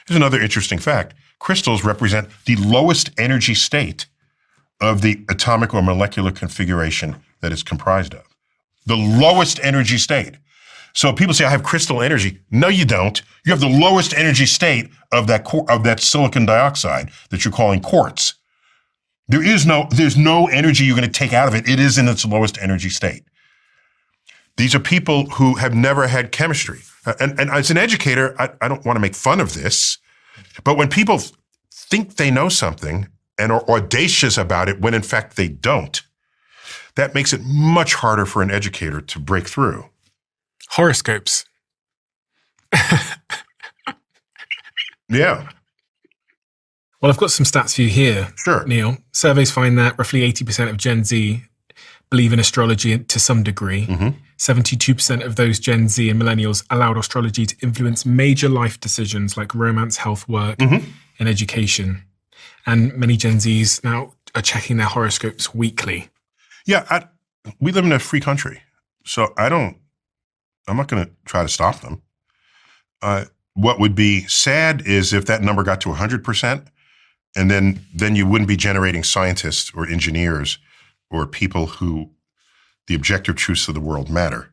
Here's another interesting fact. Crystals represent the lowest energy state of the atomic or molecular configuration that it's comprised of. The lowest energy state. So people say, I have crystal energy. No, you don't. You have the lowest energy state of that silicon dioxide that you're calling quartz. There's no energy you're going to take out of it. It is in its lowest energy state. These are people who have never had chemistry. And as an educator, I don't want to make fun of this, but when people think they know something and are audacious about it when in fact they don't, that makes it much harder for an educator to break through. Horoscopes. Yeah. Well, I've got some stats for you here, Sure. Neil. Surveys find that roughly 80% of Gen Z believe in astrology to some degree. 72% of those Gen Z and millennials allowed astrology to influence major life decisions like romance, health, work, and education. And many Gen Zs now are checking their horoscopes weekly. Yeah, we live in a free country, so I'm not going to try to stop them. What would be sad is if that number got to 100%, and then you wouldn't be generating scientists or engineers or people who the objective truths of the world matter.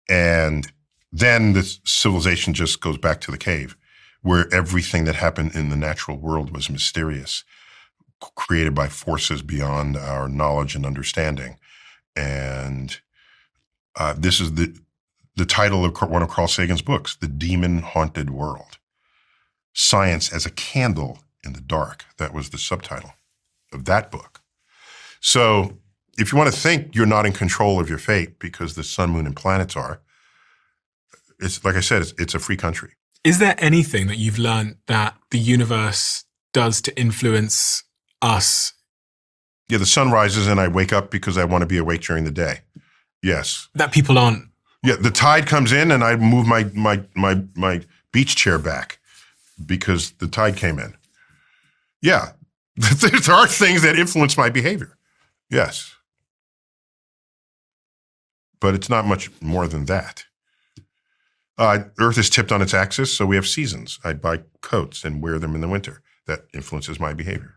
And then the civilization just goes back to the cave, where everything that happened in the natural world was mysterious, created by forces beyond our knowledge and understanding. And this is the title of one of Carl Sagan's books, The Demon-Haunted World. Science as a Candle in the Dark. That was the subtitle of that book. So if you want to think you're not in control of your fate because the sun, moon, and planets are, it's like I said, it's a free country. Is there anything that you've learned that the universe does to influence us? Yeah, the sun rises and I wake up because I want to be awake during the day. Yes. That people aren't. Yeah, the tide comes in and I move my beach chair back because the tide came in. Yeah, there are things that influence my behavior. Yes. But it's not much more than that. Earth is tipped on its axis, so we have seasons. I buy coats and wear them in the winter. That influences my behavior.